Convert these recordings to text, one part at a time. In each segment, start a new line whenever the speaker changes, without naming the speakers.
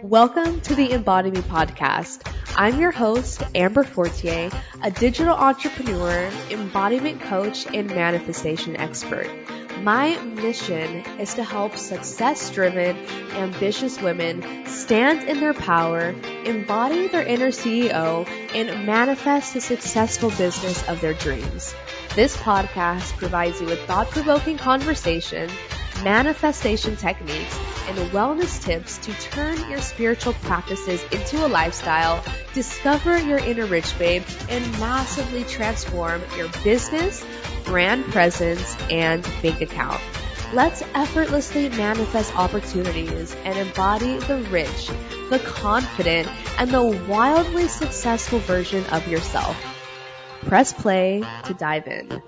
Welcome to the Embody podcast. I'm your host, Amber Fortier, a digital entrepreneur, embodiment coach, and manifestation expert. My mission is to help success-driven, ambitious women stand in their power, embody their inner CEO, and manifest the successful business of their dreams. This podcast provides you with thought-provoking conversation, manifestation techniques, and wellness tips to turn your spiritual practices into a lifestyle, discover your inner rich babe, and massively transform your business, brand presence, and bank account. Let's effortlessly manifest opportunities and embody the rich, the confident, and the wildly successful version of yourself. Press play to dive in.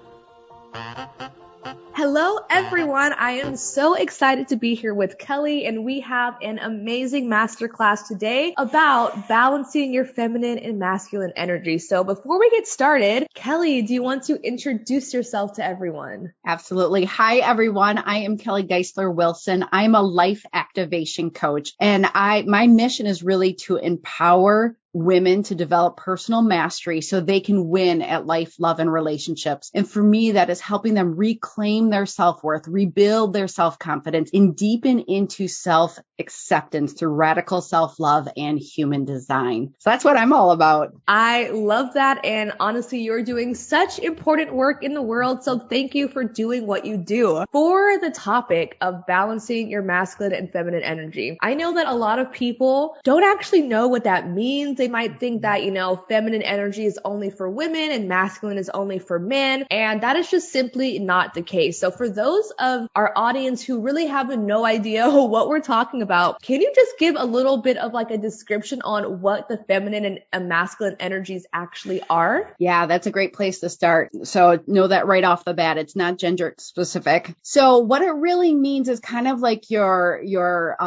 Hello, everyone. I am so excited to be here with Kelly, and we have an amazing masterclass today about balancing your feminine and masculine energy. So before we get started, Kelly, do you want to introduce yourself to everyone?
Absolutely. Hi, everyone. I am Kelly Geisler Wilson. I'm a life activation coach, and my mission is really to empower women to develop personal mastery so they can win at life, love, and relationships. And for me, that is helping them reclaim their self-worth, rebuild their self-confidence, and deepen into self-acceptance through radical self-love and human design. So that's what I'm all about.
I love that. And honestly, you're doing such important work in the world. So thank you for doing what you do. For the topic of balancing your masculine and feminine energy, I know that a lot of people don't actually know what that means. They might think that, feminine energy is only for women and masculine is only for men. And that is just simply not the case. So for those of our audience who really have no idea what we're talking about, can you just give a little bit of like a description on what the feminine and masculine energies actually are?
Yeah, that's a great place to start. So know that right off the bat, it's not gender specific. So what it really means is kind of like your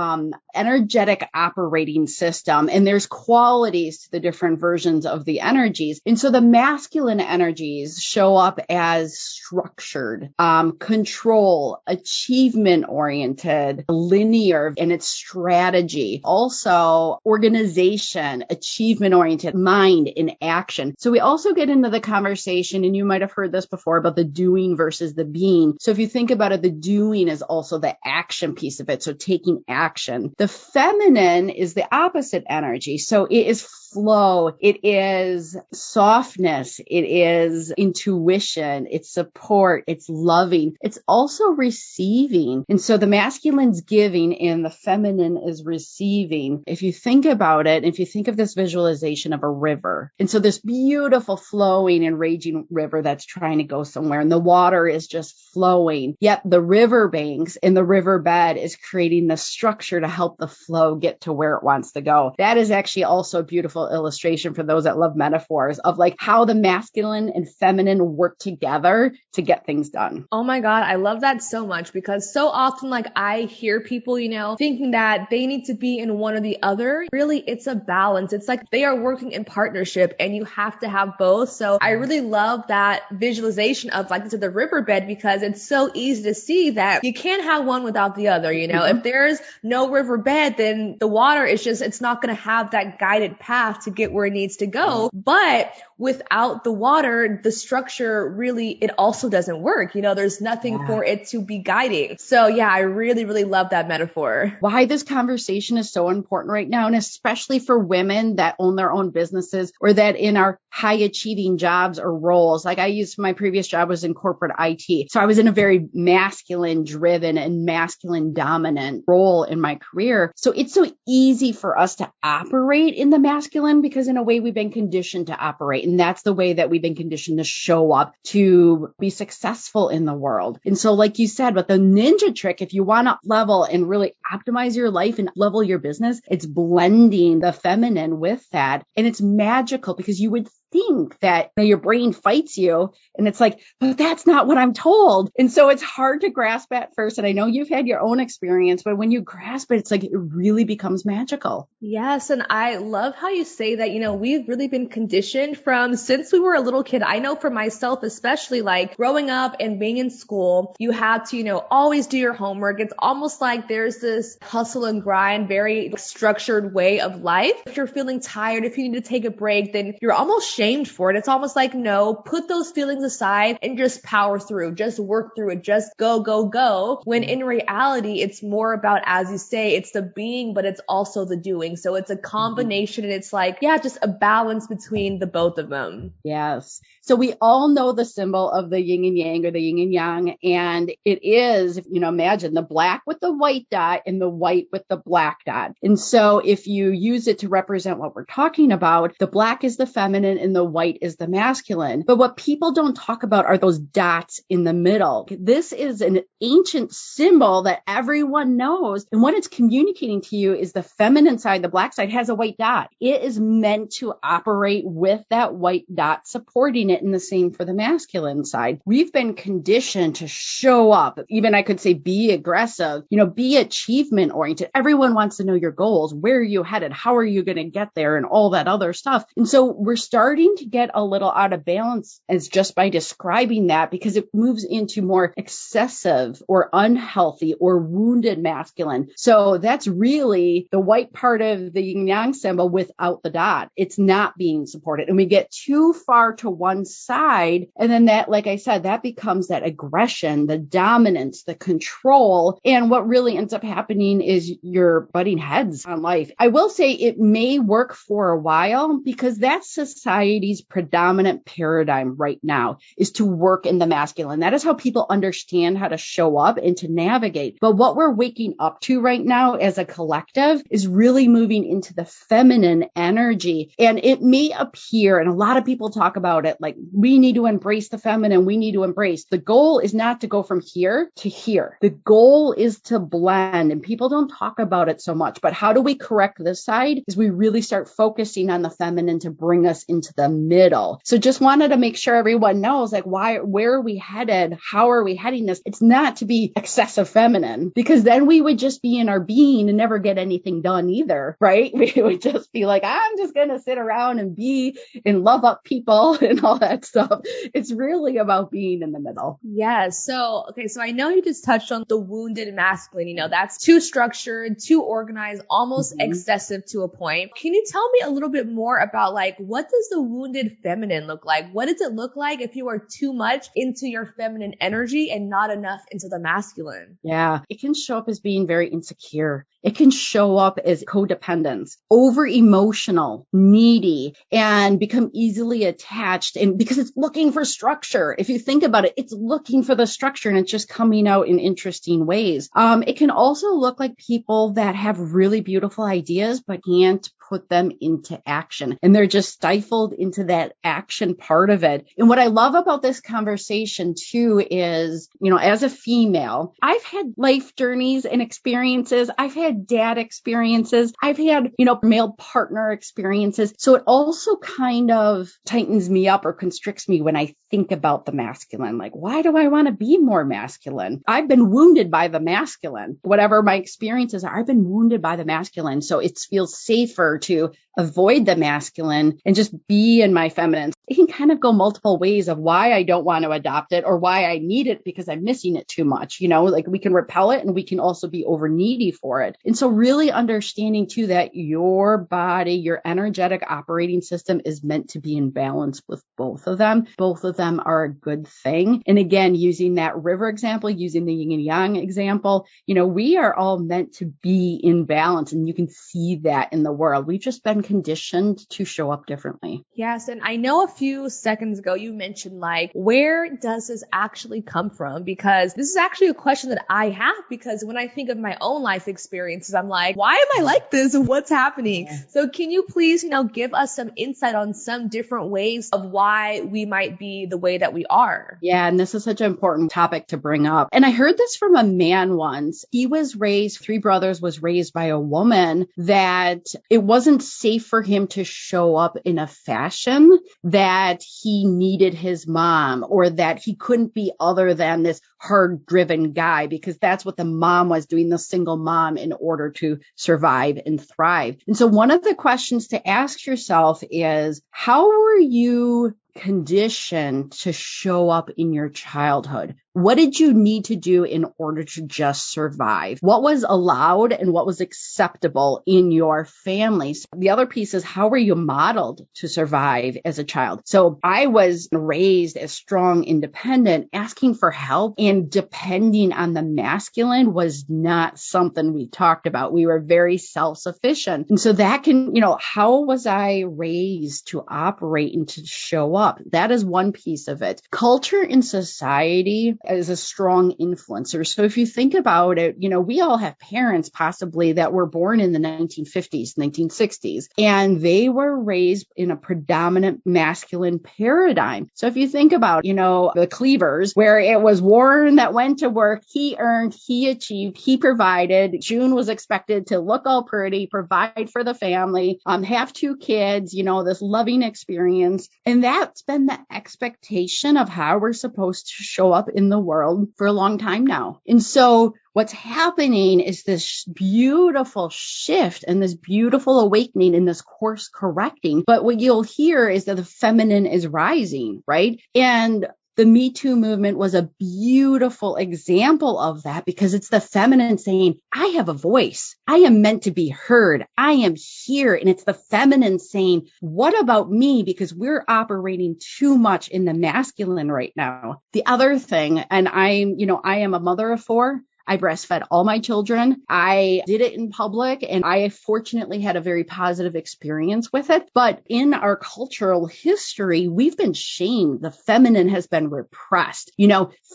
energetic operating system. And there's qualities to the different versions of the energies. And so the masculine energies show up as structured, control, achievement oriented, linear, and its strategy. Also organization, achievement oriented, mind and action. So we also get into the conversation, and you might have heard this before, about the doing versus the being. So if you think about it, the doing is also the action piece of it. So taking action. The feminine is the opposite energy. So it is flow. It is softness. It is intuition. It's support. It's loving. It's also receiving. And so the masculine's giving and the feminine is receiving. If you think about it, if you think of this visualization of a river, and so this beautiful flowing and raging river that's trying to go somewhere, and the water is just flowing, yet the river banks and the riverbed is creating the structure to help the flow get to where it wants to go. That is actually also a beautiful illustration for those that love metaphors of like how the masculine and feminine work together to get things done.
Oh my God, I love that so much, because so often like I hear people, thinking that they need to be in one or the other. Really, it's a balance. It's like they are working in partnership and you have to have both. So I really love that visualization of like the riverbed, because it's so easy to see that you can't have one without the other. If there's no riverbed, then the water is it's not going to have that guided path to get where it needs to go. But without the water, the structure really, it also doesn't work. There's nothing for it to be guiding. So yeah, I really, really love that metaphor.
Why this conversation is so important right now, and especially for women that own their own businesses or that in our high achieving jobs or roles. Like my previous job was in corporate IT. So I was in a very masculine driven and masculine dominant role in my career. So it's so easy for us to operate in the masculine because in a way we've been conditioned to operate. And that's the way that we've been conditioned to show up to be successful in the world. And so like you said, but the ninja trick, if you want to level and really optimize your life and level your business, it's blending the feminine with that. And it's magical because you would think that your brain fights you. And it's like, but that's not what I'm told. And so it's hard to grasp at first. And I know you've had your own experience, but when you grasp it, it's like it really becomes magical.
Yes. And I love how you say that, we've really been conditioned from since we were a little kid. I know for myself, especially like growing up and being in school, you had to, always do your homework. It's almost like there's this hustle and grind, very structured way of life. If you're feeling tired, if you need to take a break, then you're almost shamed for it. It's almost like, no, put those feelings aside and just power through, just work through it, just go, go, go. When in reality, it's more about, as you say, it's the being, but it's also the doing. So it's a combination and it's like, yeah, just a balance between the both of them.
Yes. So we all know the symbol of the yin and yang or the yin and yang. And it is, imagine the black with the white dot and the white with the black dot. And so if you use it to represent what we're talking about, the black is the feminine and the white is the masculine. But what people don't talk about are those dots in the middle. This is an ancient symbol that everyone knows. And what it's communicating to you is the feminine side, the black side has a white dot. It is meant to operate with that white dot supporting it, and the same for the masculine side. We've been conditioned to show up, even I could say be aggressive, be achievement oriented. Everyone wants to know your goals. Where are you headed? How are you going to get there? And all that other stuff. And so we're starting to get a little out of balance as just by describing that, because it moves into more excessive or unhealthy or wounded masculine. So that's really the white part of the yin yang symbol without the dot. It's not being supported. And we get too far to one side. And then that, like I said, that becomes that aggression, the dominance, the control. And what really ends up happening is you're butting heads on life. I will say it may work for a while because that's society's predominant paradigm right now, is to work in the masculine. That is how people understand how to show up and to navigate. But what we're waking up to right now as a collective is really moving into the feminine energy. And it may appear, and a lot of people talk about it, like we need to embrace the feminine. We need to embrace. The goal is not to go from here to here. The goal is to blend, and people don't talk about it so much. But how do we correct this side is we really start focusing on the feminine to bring us into the middle. So just wanted to make sure everyone knows, like, where are we headed? How are we heading this? It's not to be excessive feminine, because then we would just be in our being and never get anything done either, right? We would just be like, I'm just going to sit around and be and love up people and all that stuff. It's really about being in the middle.
Yes. So I know you just touched on the wounded masculine, that's too structured, too organized, almost excessive to a point. Can you tell me a little bit more about, like, what does the wounded feminine look like? What does it look like if you are too much into your feminine energy and not enough into the masculine?
Yeah, it can show up as being very insecure. It can show up as codependence, over emotional, needy, and become easily attached. And because it's looking for structure. If you think about it, it's looking for the structure and it's just coming out in interesting ways. It can also look like people that have really beautiful ideas, but can't put them into action. And they're just stifled into that action part of it. And what I love about this conversation too is, as a female, I've had life journeys and experiences. I've had dad experiences. I've had, male partner experiences. So it also kind of tightens me up or constricts me when I think about the masculine. Like, why do I want to be more masculine? I've been wounded by the masculine. Whatever my experiences are, I've been wounded by the masculine. So it feels safer to avoid the masculine and just be in my feminine. It can kind of go multiple ways of why I don't want to adopt it or why I need it because I'm missing it too much. Like we can repel it and we can also be over needy for it. And so really understanding too that your body, your energetic operating system is meant to be in balance with both of them. Both of them are a good thing. And again, using that river example, using the yin and yang example, we are all meant to be in balance, and you can see that in the world. We've just been conditioned to show up differently.
Yes. And I know a few seconds ago you mentioned, like, where does this actually come from? Because this is actually a question that I have, because when I think of my own life experiences, I'm like, why am I like this? What's happening? Yeah. So can you please, give us some insight on some different ways of why we might be the way that we are?
Yeah. And this is such an important topic to bring up. And I heard this from a man once. He was raised, 3 brothers, was raised by a woman that it wasn't safe for him to show up in a fashion that that he needed his mom or that he couldn't be other than this hard-driven guy, because that's what the mom was doing, the single mom, in order to survive and thrive. And so one of the questions to ask yourself is, how were you conditioned to show up in your childhood? What did you need to do in order to just survive? What was allowed and what was acceptable in your families? The other piece is, how were you modeled to survive as a child? So I was raised as strong, independent, asking for help and depending on the masculine was not something we talked about. We were very self-sufficient. And so that can, how was I raised to operate and to show up? That is one piece of it. Culture and society is a strong influencer. So if you think about it, we all have parents possibly that were born in the 1950s, 1960s, and they were raised in a predominant masculine paradigm. So if you think about, the Cleavers, where it was Warren that went to work, he earned, he achieved, he provided. June was expected to look all pretty, provide for the family, have 2 kids, this loving experience. And that's been the expectation of how we're supposed to show up in the world for a long time now. And so what's happening is this beautiful shift and this beautiful awakening and this course correcting. But what you'll hear is that the feminine is rising, right? And the Me Too movement was a beautiful example of that, because it's the feminine saying, I have a voice. I am meant to be heard. I am here. And it's the feminine saying, what about me? Because we're operating too much in the masculine right now. The other thing, and I am a mother of 4. I breastfed all my children. I did it in public, and I fortunately had a very positive experience with it. But in our cultural history, we've been shamed. The feminine has been repressed.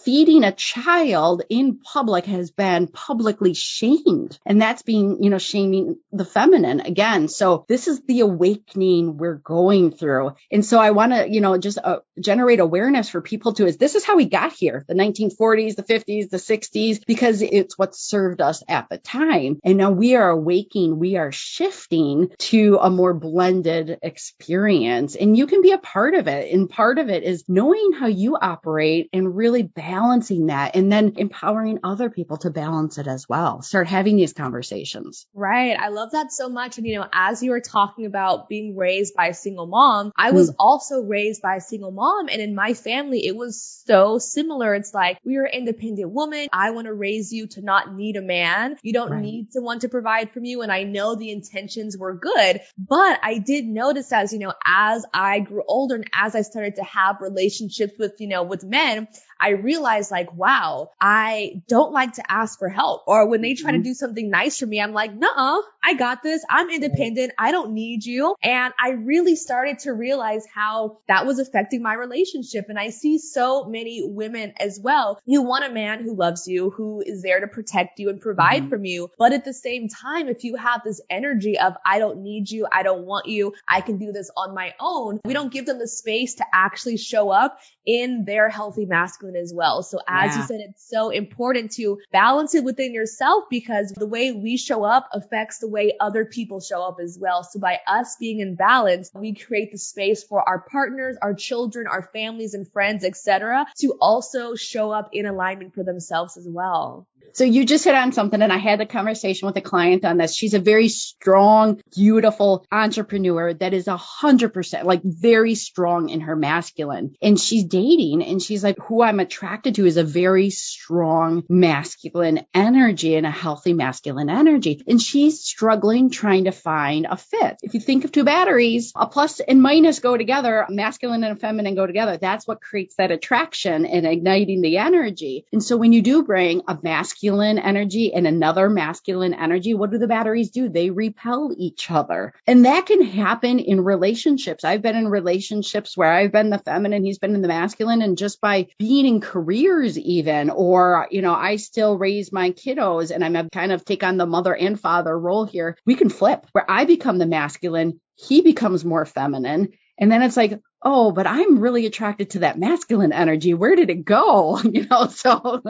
Feeding a child in public has been publicly shamed. And that's being, shaming the feminine again. So this is the awakening we're going through. And so I want to, just generate awareness for people this is how we got here, the 1940s, the 50s, the 60s, because it's what served us at the time. And now we are awakening, we are shifting to a more blended experience. And you can be a part of it. And part of it is knowing how you operate and really balancing that, and then empowering other people to balance it as well. Start having these conversations.
Right. I love that so much. And, as you were talking about being raised by a single mom, I was also raised by a single mom. And in my family, it was so similar. It's like, we are an independent woman. I want to raise you to not need a man. You don't need someone to provide from you. And I know the intentions were good, but I did notice as I grew older and as I started to have relationships with, with men, I realized wow, I don't like to ask for help. Or when they try to do something nice for me, I'm like, nuh-uh, I got this. I'm independent. I don't need you. And I really started to realize how that was affecting my relationship. And I see so many women as well. You want a man who loves you, who is there to protect you and provide from you. But at the same time, if you have this energy of, I don't need you, I don't want you, I can do this on my own, we don't give them the space to actually show up in their healthy masculine as well. So as you said, it's so important to balance it within yourself, because the way we show up affects the way other people show up as well. So by us being in balance, we create the space for our partners, our children, our families and friends, etc., to also show up in alignment for themselves as well.
So you just hit on something, and I had a conversation with a client on this. She's a very strong, beautiful entrepreneur that is 100%, very strong in her masculine. And she's dating, and she's like, who I'm attracted to is a very strong masculine energy and a healthy masculine energy. And she's struggling trying to find a fit. If you think of 2 batteries, a plus and minus go together, a masculine and a feminine go together. That's what creates that attraction and igniting the energy. And so when you do bring a masculine energy and another masculine energy, what do the batteries do? They repel each other. And that can happen in relationships. I've been in relationships where I've been the feminine, he's been in the masculine, and just by being in careers even, or, I still raise my kiddos and I'm kind of take on the mother and father role here. We can flip where I become the masculine, he becomes more feminine. And then it's like, oh, but I'm really attracted to that masculine energy. Where did it go? So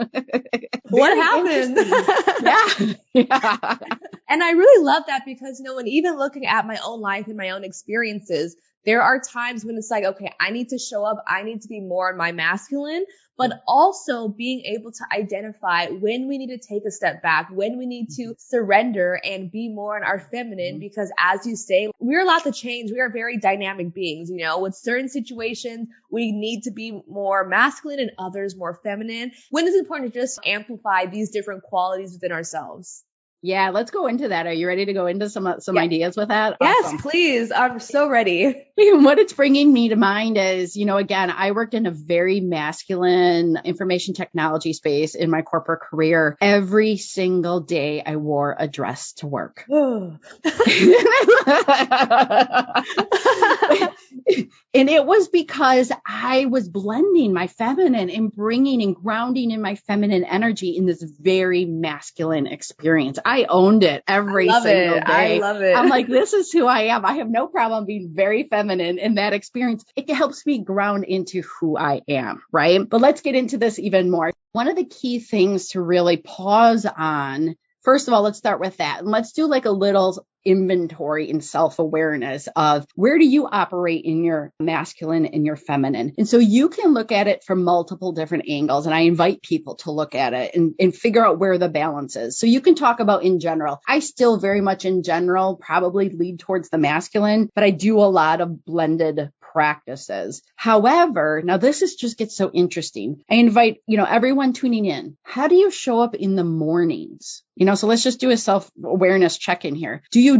what happened?
Yeah.
And I really love that because, when even looking at my own life and my own experiences, There are times when it's like, okay, I need to show up. I need to be more in my masculine, but also being able to identify when we need to take a step back, when we need to surrender and be more in our feminine, because as you say, we're allowed to change. We are very dynamic beings, you know, with certain situations, we need to be more masculine and others more feminine. When is it important to just amplify these different qualities within ourselves?
Yeah, let's go into that. Are you ready to go into some ideas with that?
Yes,
Awesome.
please. I'm so ready.
What it's bringing me to mind is, you know, again, I worked in a very masculine information technology space in my corporate career. Every single day I wore a dress to work. And it was because I was blending my feminine and bringing and grounding in my feminine energy in this very masculine experience. I owned it every single day.
I love it.
I'm like, this is who I am. I have no problem being very feminine in that experience. It helps me ground into who I am, right? But let's get into this even more. One of the key things to really pause on, first of all, let's start with that. And let's do like a little inventory and self-awareness of where do you operate in your masculine and your feminine. And so you can look at it from multiple different angles. And I invite people to look at it and figure out where the balance is. So you can talk about in general. I still very much in general probably lead towards the masculine, but I do a lot of blended practices. However, now this is just gets so interesting. I invite, you know, everyone tuning in. How do you show up in the mornings? You know, so let's just do a self-awareness check-in here. Do you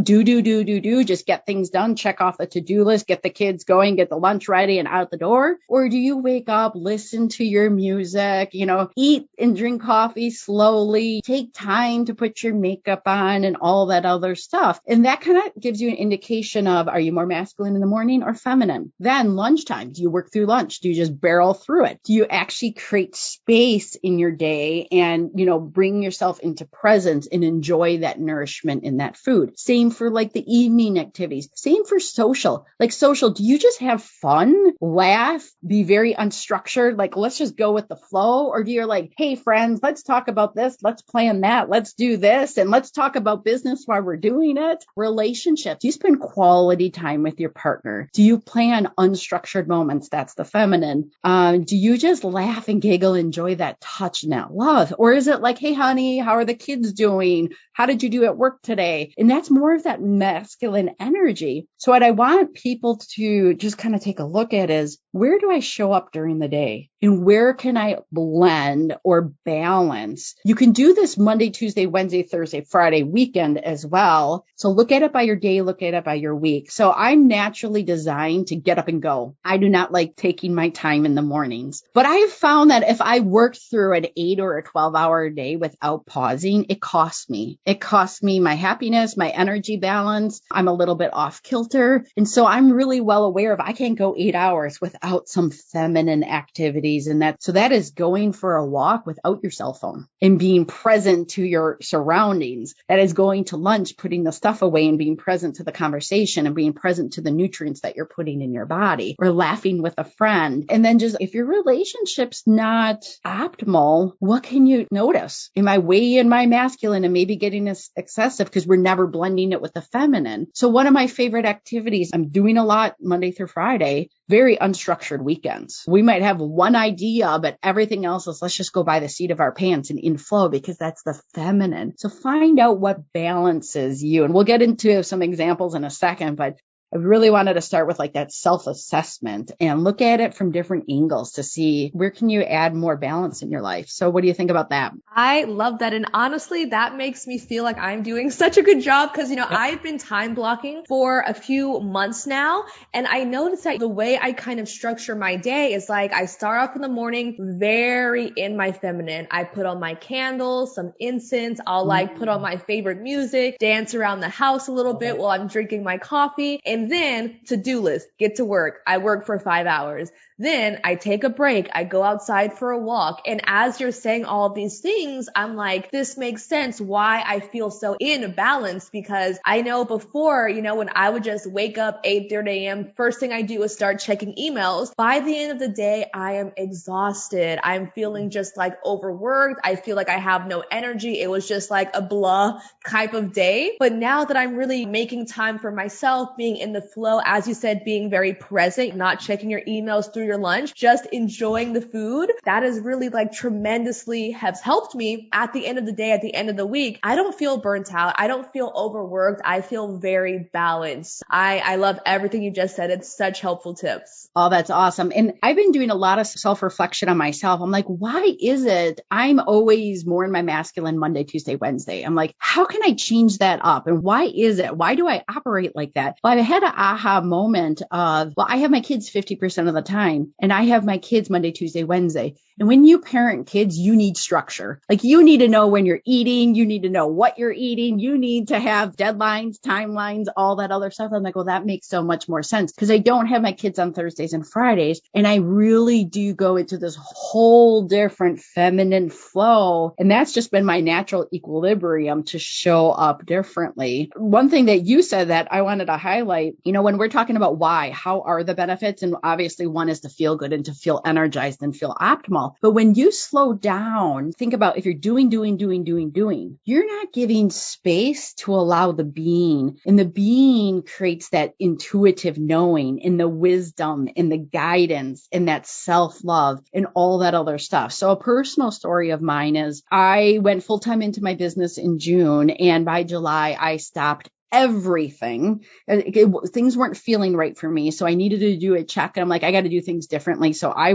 just get things done, check off the to-do list, get the kids going, get the lunch ready and out the door? Or do you wake up, listen to your music, you know, eat and drink coffee slowly, take time to put your makeup on and all that other stuff? And that kind of gives you an indication of, are you more masculine in the morning or feminine? Then lunchtime, do you work through lunch? Do you just barrel through it? Do you actually create space in your day and, you know, bring yourself into presence and enjoy that nourishment in that food? Same for like the evening activities. Same for social. Like social, do you just have fun, laugh, be very unstructured? Like, let's just go with the flow? Or do you like, hey friends, let's talk about this. Let's plan that. Let's do this. And let's talk about business while we're doing it. Relationships. Do you spend quality time with your partner? Do you plan unstructured moments? That's the feminine. Do you just laugh and giggle, enjoy that touch and that love? Or is it like, hey honey, how are the kids doing? How did you do at work today? And that's more of that masculine energy. So what I want people to just kind of take a look at is, where do I show up during the day? And where can I blend or balance? You can do this Monday, Tuesday, Wednesday, Thursday, Friday, weekend as well. So look at it by your day, look at it by your week. So I'm naturally designed to get up and go. I do not like taking my time in the mornings. But I have found that if I work through an 8 or a 12-hour day without pausing, it costs me. It costs me my happiness, my energy balance. I'm a little bit off kilter. And so I'm really well aware of I can't go 8 hours without some feminine activities. And that is going for a walk without your cell phone and being present to your surroundings. That is going to lunch, putting the stuff away and being present to the conversation and being present to the nutrients that you're putting in your body, or laughing with a friend. And then just, if your relationship's not optimal, what can you notice? Am I way in my masculine and maybe getting this excessive because we're never blending it with the feminine? So one of my favorite activities, I'm doing a lot Monday through Friday, very unstructured weekends. We might have one idea, but everything else is, let's just go by the seat of our pants and in flow, because that's the feminine. So find out what balances you. And we'll get into some examples in a second, but I really wanted to start with like that self-assessment and look at it from different angles to see where can you add more balance in your life. So what do you think about that?
I love that. And honestly, that makes me feel like I'm doing such a good job because, you know, I've been time blocking for a few months now. And I noticed that the way I kind of structure my day is like, I start off in the morning very in my feminine. I put on my candles, some incense. I'll like put on my favorite music, dance around the house a little bit while I'm drinking my coffee. And then to-do list, get to work. I work for 5 hours. Then I take a break. I go outside for a walk. And as you're saying all of these things, I'm like, this makes sense why I feel so in balance, because I know before, when I would just wake up 8:30 a.m., first thing I do is start checking emails. By the end of the day, I am exhausted. I'm feeling just like overworked. I feel like I have no energy. It was just like a blah type of day. But now that I'm really making time for myself, being in the flow, as you said, being very present, not checking your emails through your lunch, just enjoying the food, that is really like tremendously has helped me at the end of the day, at the end of the week. I don't feel burnt out. I don't feel overworked. I feel very balanced. I love everything you just said. It's such helpful tips.
Oh, that's awesome. And I've been doing a lot of self-reflection on myself. I'm like, why is it I'm always more in my masculine Monday, Tuesday, Wednesday? I'm like, how can I change that up? And why is it? Why do I operate like that? Well, I had an aha moment of, well, I have my kids 50% of the time, and I have my kids Monday, Tuesday, Wednesday. And when you parent kids, you need structure. Like, you need to know when you're eating. You need to know what you're eating. You need to have deadlines, timelines, all that other stuff. I'm like, well, that makes so much more sense because I don't have my kids on Thursdays and Fridays. And I really do go into this whole different feminine flow. And that's just been my natural equilibrium to show up differently. One thing that you said that I wanted to highlight, when we're talking about why, how are the benefits? And obviously one is to feel good and to feel energized and feel optimal. But when you slow down, think about if you're doing, you're not giving space to allow the being. And the being creates that intuitive knowing and the wisdom and the guidance and that self-love and all that other stuff. So a personal story of mine is I went full-time into my business in June, and by July, I stopped everything. Things weren't feeling right for me. So I needed to do a check. And I'm like, I got to do things differently. So I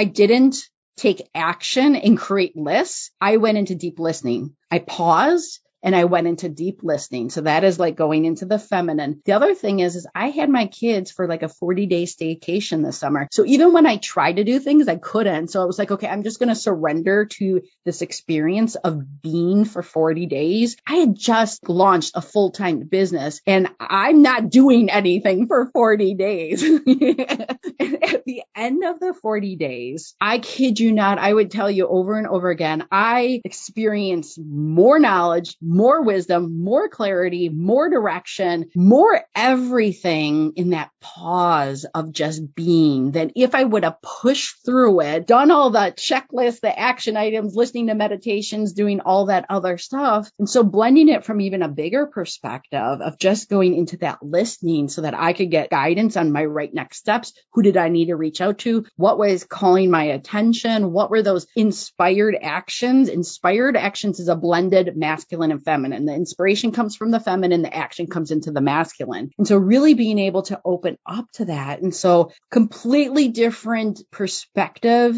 didn't take action and create lists. I went into deep listening. I paused and I went into deep listening. So that is like going into the feminine. The other thing is I had my kids for like a 40-day staycation this summer. So even when I tried to do things, I couldn't. So I was like, okay, I'm just going to surrender to this experience of being for 40 days. I had just launched a full-time business and I'm not doing anything for 40 days. And at the end of the 40 days, I kid you not, I would tell you over and over again, I experienced more knowledge, more wisdom, more clarity, more direction, more everything in that pause of just being than if I would have pushed through it, done all the checklists, the action items, listening to meditations, doing all that other stuff. And so blending it from even a bigger perspective of just going into that listening so that I could get guidance on my right next steps. Who did I need to reach out to? What was calling my attention? What were those inspired actions? Inspired actions is a blended masculine and feminine. The inspiration comes from the feminine, the action comes into the masculine. And so really being able to open up to that. And so completely different perspective,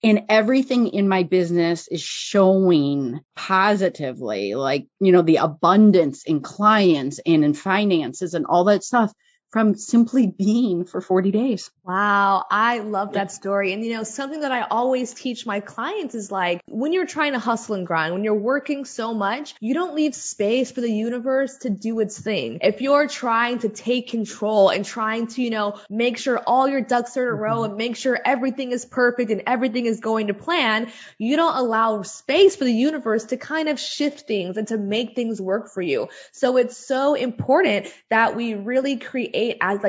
and everything in my business is showing positively, like, the abundance in clients and in finances and all that stuff from simply being for 40 days.
Wow. I love that story. And something that I always teach my clients is like, when you're trying to hustle and grind, when you're working so much, you don't leave space for the universe to do its thing. If you're trying to take control and trying to, make sure all your ducks are in a row and make sure everything is perfect and everything is going to plan, you don't allow space for the universe to kind of shift things and to make things work for you. So it's so important that we really create as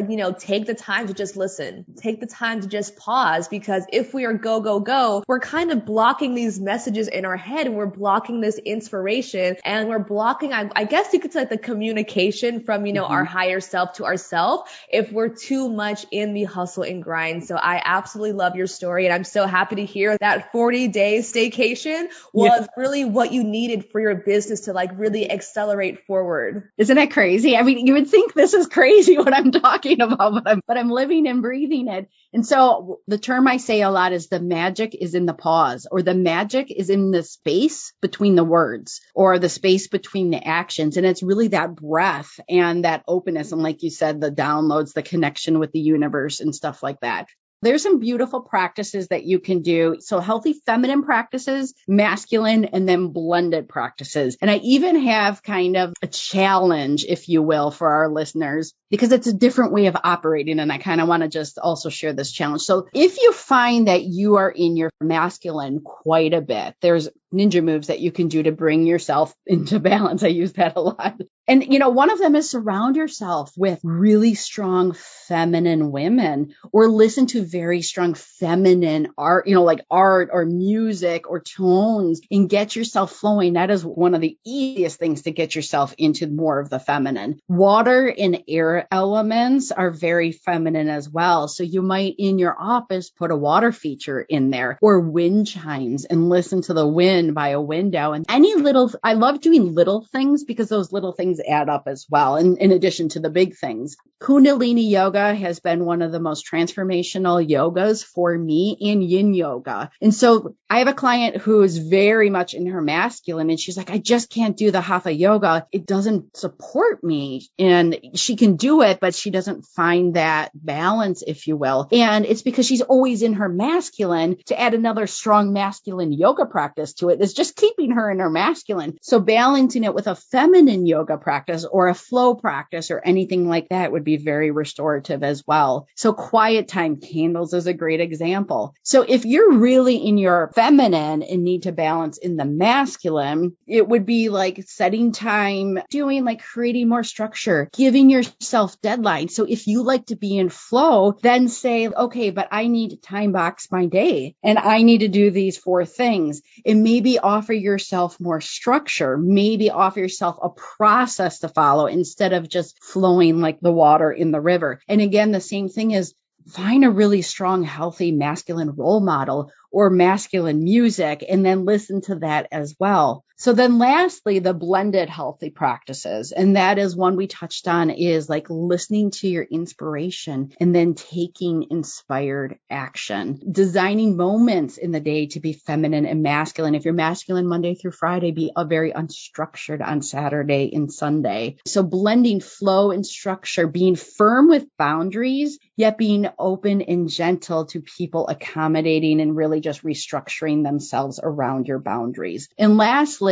take the time to just listen, take the time to just pause, because if we are go, we're kind of blocking these messages in our head and we're blocking this inspiration and we're blocking, I guess you could say, the communication from, our higher self to ourselves if we're too much in the hustle and grind. So I absolutely love your story. And I'm so happy to hear that 40-day staycation was really what you needed for your business to really accelerate forward.
Isn't that crazy? I mean, you would think this is crazy what I'm talking about, but I'm living and breathing it. And so the term I say a lot is the magic is in the pause, or the magic is in the space between the words, or the space between the actions. And it's really that breath and that openness. And like you said, the downloads, the connection with the universe and stuff like that. There's some beautiful practices that you can do. So healthy feminine practices, masculine, and then blended practices. And I even have kind of a challenge, if you will, for our listeners, because it's a different way of operating. And I kind of want to just also share this challenge. So if you find that you are in your masculine quite a bit, there's ninja moves that you can do to bring yourself into balance. I use that a lot. And, one of them is surround yourself with really strong feminine women, or listen to very strong feminine art, like art or music or tones, and get yourself flowing. That is one of the easiest things to get yourself into more of the feminine. Water and air elements are very feminine as well. So you might in your office put a water feature in there, or wind chimes, and listen to the wind by a window. And I love doing little things because those little things add up as well. And in addition to the big things, Kundalini yoga has been one of the most transformational yogas for me, in yin yoga. And so I have a client who is very much in her masculine, and she's like, I just can't do the hatha yoga. It doesn't support me. And she can do it, but she doesn't find that balance, if you will. And it's because she's always in her masculine. To add another strong masculine yoga practice to it is just keeping her in her masculine. So balancing it with a feminine yoga practice or a flow practice or anything like that would be very restorative as well. So quiet time, candles is a great example. So if you're really in your feminine and need to balance in the masculine, it would be like setting time, creating more structure, giving yourself deadlines. So if you like to be in flow, then say, okay, but I need to time box my day and I need to do these 4 things, and maybe offer yourself more structure, maybe offer yourself a process to follow instead of just flowing like the water in the river. And again, the same thing is find a really strong, healthy, masculine role model or masculine music, and then listen to that as well. So then lastly, the blended healthy practices. And that is one we touched on, is like listening to your inspiration and then taking inspired action, designing moments in the day to be feminine and masculine. If you're masculine Monday through Friday, be a very unstructured on Saturday and Sunday. So blending flow and structure, being firm with boundaries, yet being open and gentle to people, accommodating and really just restructuring themselves around your boundaries. And lastly,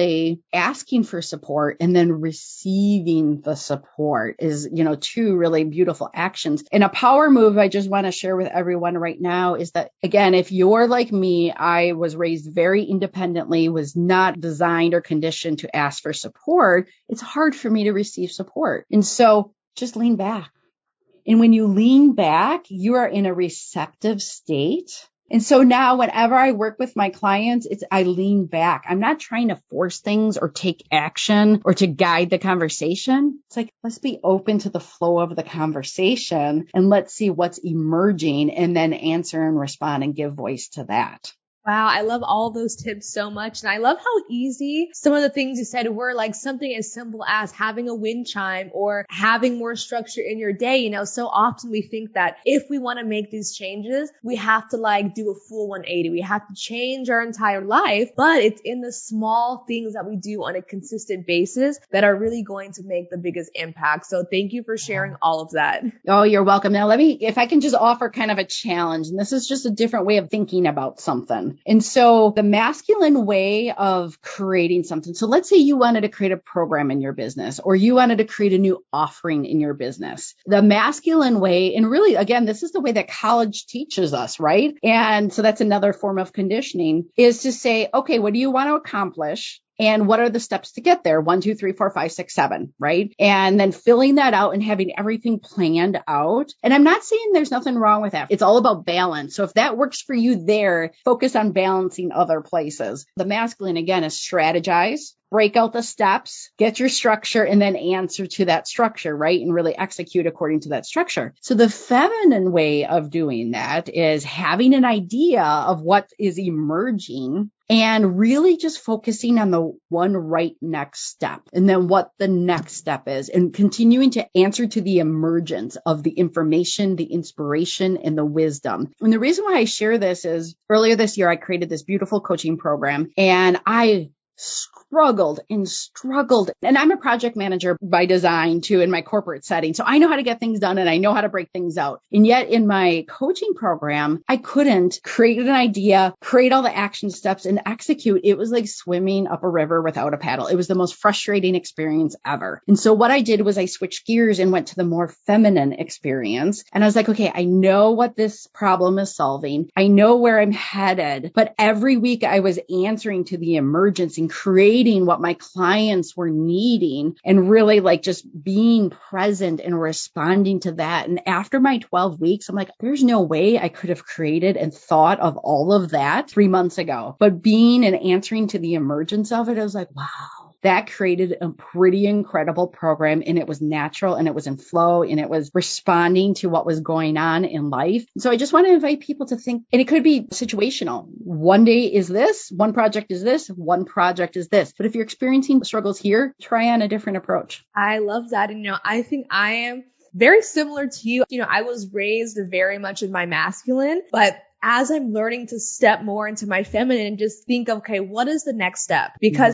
asking for support and then receiving the support is, 2 really beautiful actions. And a power move I just want to share with everyone right now is that, again, if you're like me, I was raised very independently, was not designed or conditioned to ask for support. It's hard for me to receive support. And so just lean back. And when you lean back, you are in a receptive state. And so now whenever I work with my clients, I lean back. I'm not trying to force things or take action or to guide the conversation. It's like, let's be open to the flow of the conversation and let's see what's emerging, and then answer and respond and give voice to that.
Wow, I love all those tips so much. And I love how easy some of the things you said were, like something as simple as having a wind chime or having more structure in your day. So often we think that if we want to make these changes, we have to do a full 180. We have to change our entire life, but it's in the small things that we do on a consistent basis that are really going to make the biggest impact. So thank you for sharing all of that.
Oh, you're welcome. Now if I can just offer kind of a challenge, and this is just a different way of thinking about something. And so the masculine way of creating something. So let's say you wanted to create a program in your business, or you wanted to create a new offering in your business. The masculine way, and really, again, this is the way that college teaches us, right? And so that's another form of conditioning, is to say, okay, what do you want to accomplish? And what are the steps to get there? 1, 2, 3, 4, 5, 6, 7, right? And then filling that out and having everything planned out. And I'm not saying there's nothing wrong with that. It's all about balance. So if that works for you there, focus on balancing other places. The masculine, again, is strategize, break out the steps, get your structure, and then answer to that structure, right? And really execute according to that structure. So the feminine way of doing that is having an idea of what is emerging and really just focusing on the one right next step, and then what the next step is, and continuing to answer to the emergence of the information, the inspiration, and the wisdom. And the reason why I share this is earlier this year, I created this beautiful coaching program, and I struggled and struggled. And I'm a project manager by design too in my corporate setting. So I know how to get things done and I know how to break things out. And yet in my coaching program, I couldn't create an idea, create all the action steps and execute. It was like swimming up a river without a paddle. It was the most frustrating experience ever. And so what I did was I switched gears and went to the more feminine experience. And I was like, okay, I know what this problem is solving. I know where I'm headed. But every week I was answering to the emergence and creating what my clients were needing and really like just being present and responding to that. And after my 12 weeks, I'm like, there's no way I could have created and thought of all of that 3 months ago. But being and answering to the emergence of it, I was like, wow. That created a pretty incredible program, and it was natural and it was in flow and it was responding to what was going on in life. So I just want to invite people to think, and it could be situational. One day is this, one project is this, one project is this. But if you're experiencing struggles here, try on a different approach.
I love that. And, I think I am very similar to you. I was raised very much in my masculine, but as I'm learning to step more into my feminine, just think, okay, what is the next step? Because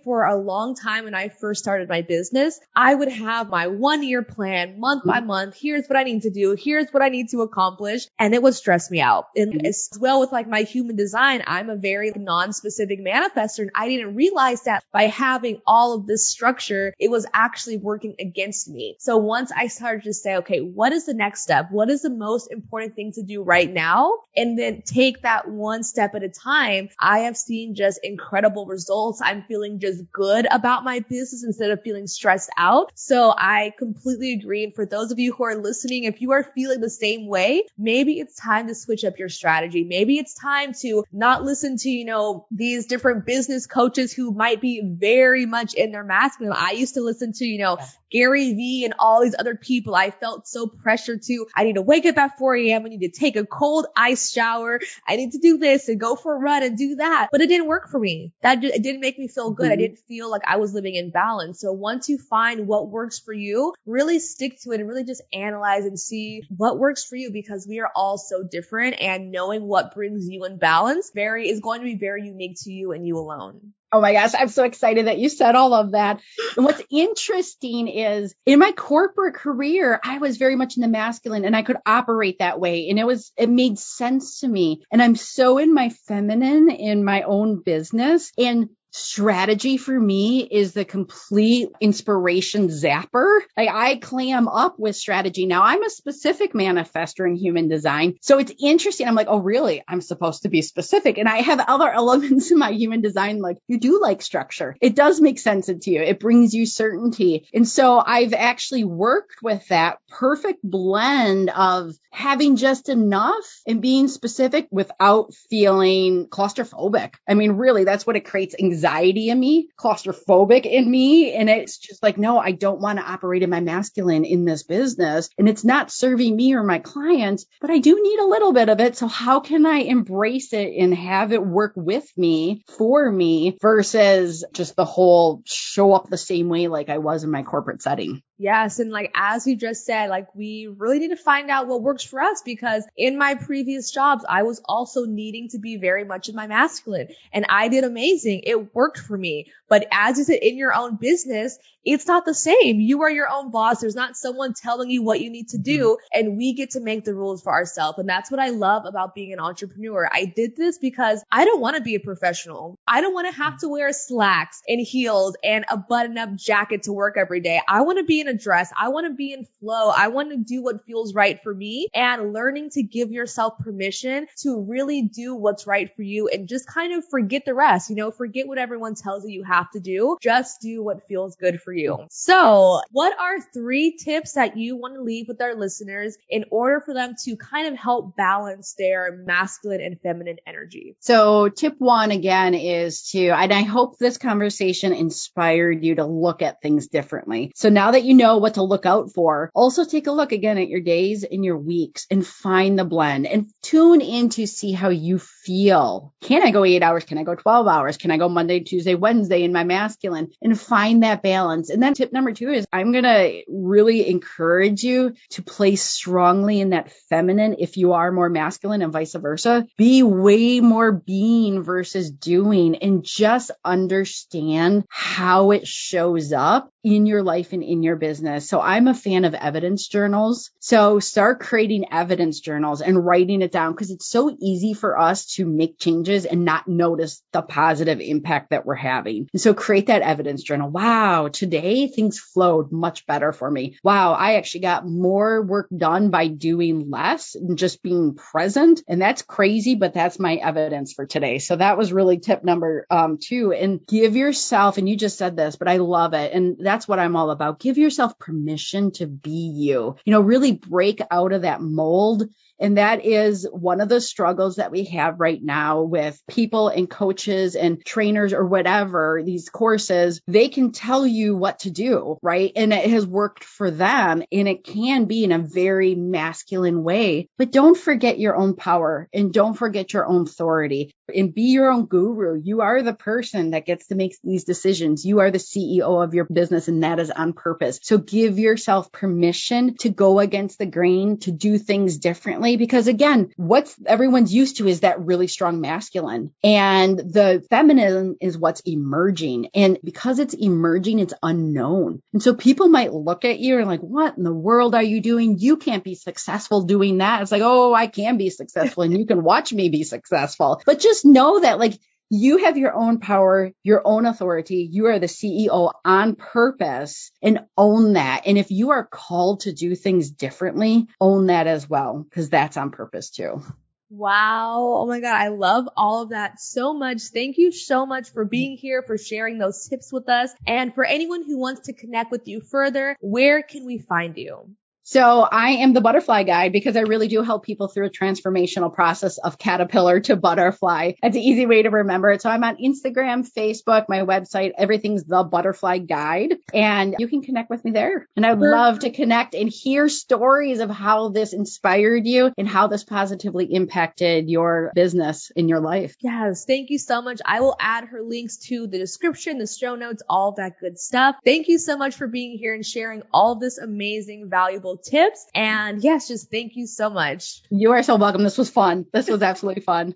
for a long time when I first started my business, I would have my 1-year plan month by month. Here's what I need to do. Here's what I need to accomplish. And it would stress me out. And as well with like my human design, I'm a very non-specific manifestor. And I didn't realize that by having all of this structure, it was actually working against me. So once I started to say, okay, what is the next step? What is the most important thing to do right now? And then take that one step at a time. I have seen just incredible results. I'm feeling just good about my business instead of feeling stressed out. So I completely agree. And for those of you who are listening, if you are feeling the same way, maybe it's time to switch up your strategy. Maybe it's time to not listen to, these different business coaches who might be very much in their masculine. I used to listen to, Gary Vee and all these other people. I felt so pressured to, I need to wake up at 4 a.m. I need to take a cold ice shower. I need to do this and go for a run and do that. But it didn't work for me. It didn't make me feel good. I didn't feel like I was living in balance. So once you find what works for you, really stick to it and really just analyze and see what works for you, because we are all so different, and knowing what brings you in balance is going to be very unique to you and you alone.
Oh my gosh, I'm so excited that you said all of that. And what's interesting is in my corporate career, I was very much in the masculine and I could operate that way. And it made sense to me. And I'm so in my feminine in my own business. And strategy for me is the complete inspiration zapper. Like I clam up with strategy. Now I'm a specific manifestor in human design. So it's interesting. I'm like, oh, really? I'm supposed to be specific. And I have other elements in my human design. Like you do like structure. It does make sense to you. It brings you certainty. And so I've actually worked with that perfect blend of having just enough and being specific without feeling claustrophobic. I mean, really, that's what it creates: anxiety in me, claustrophobic in me. And it's just like, no, I don't want to operate in my masculine in this business. And it's not serving me or my clients, but I do need a little bit of it. So how can I embrace it and have it work with me, for me, versus just the whole show up the same way like I was in my corporate setting?
Yes. And like, as you just said, like we really need to find out what works for us, because in my previous jobs, I was also needing to be very much in my masculine, and I did amazing. It worked for me. But as you said, in your own business, it's not the same. You are your own boss. There's not someone telling you what you need to do, and we get to make the rules for ourselves. And that's what I love about being an entrepreneur. I did this because I don't want to be a professional. I don't want to have to wear slacks and heels and a button-up jacket to work every day. I want to be in a dress. I want to be in flow. I want to do what feels right for me, and learning to give yourself permission to really do what's right for you and just kind of forget the rest, forget what everyone tells you have to do. Just do what feels good for you. So what are 3 tips that you want to leave with our listeners in order for them to kind of help balance their masculine and feminine energy?
So tip 1 again is and I hope this conversation inspired you to look at things differently. So now that you know what to look out for, also take a look again at your days and your weeks and find the blend and tune in to see how you feel. Can I go 8 hours? Can I go 12 hours? Can I go Monday Monday, Tuesday, Wednesday in my masculine, and find that balance. And then tip number 2 is I'm going to really encourage you to play strongly in that feminine if you are more masculine and vice versa. Be way more being versus doing, and just understand how it shows up in your life and in your business. So I'm a fan of evidence journals. So start creating evidence journals and writing it down, because it's so easy for us to make changes and not notice the positive impact that we're having. And so create that evidence journal. Wow, today things flowed much better for me. Wow, I actually got more work done by doing less and just being present. And that's crazy, but that's my evidence for today. So that was really tip number 2. And give yourself, and you just said this, but I love it. And that's what I'm all about. Give yourself permission to be you. Really break out of that mold. And that is one of the struggles that we have right now with people and coaches and trainers or whatever, these courses. They can tell you what to do, right? And it has worked for them, and it can be in a very masculine way. But don't forget your own power, and don't forget your own authority, and be your own guru. You are the person that gets to make these decisions. You are the CEO of your business, and that is on purpose. So give yourself permission to go against the grain, to do things differently. Because again, what everyone's used to is that really strong masculine, and the feminine is what's emerging. And because it's emerging, it's unknown. And so people might look at you and like, what in the world are you doing? You can't be successful doing that. It's like, oh, I can be successful, and you can watch me be successful. But just know that you have your own power, your own authority. You are the CEO on purpose, and own that. And if you are called to do things differently, own that as well, because that's on purpose too.
Wow. Oh my God. I love all of that so much. Thank you so much for being here, for sharing those tips with us. And for anyone who wants to connect with you further, where can we find you?
So I am the butterfly guide, because I really do help people through a transformational process of caterpillar to butterfly. That's an easy way to remember it. So I'm on Instagram, Facebook, my website, everything's the butterfly guide, and you can connect with me there. And I'd love to connect and hear stories of how this inspired you and how this positively impacted your business in your life.
Yes. Thank you so much. I will add her links to the description, the show notes, all that good stuff. Thank you so much for being here and sharing all this amazing, valuable tips. And yes, just thank you so much.
You are so welcome. This was fun. This was absolutely fun.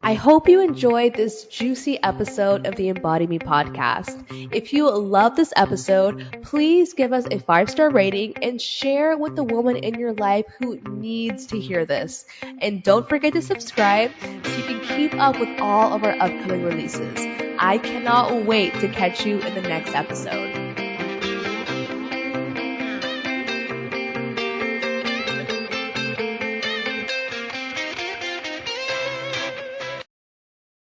I hope you enjoyed this juicy episode of the Embody Me podcast. If you love this episode, please give us a 5-star rating and share with the woman in your life who needs to hear this. And don't forget to subscribe so you can keep up with all of our upcoming releases. I cannot wait to catch you in the next episode.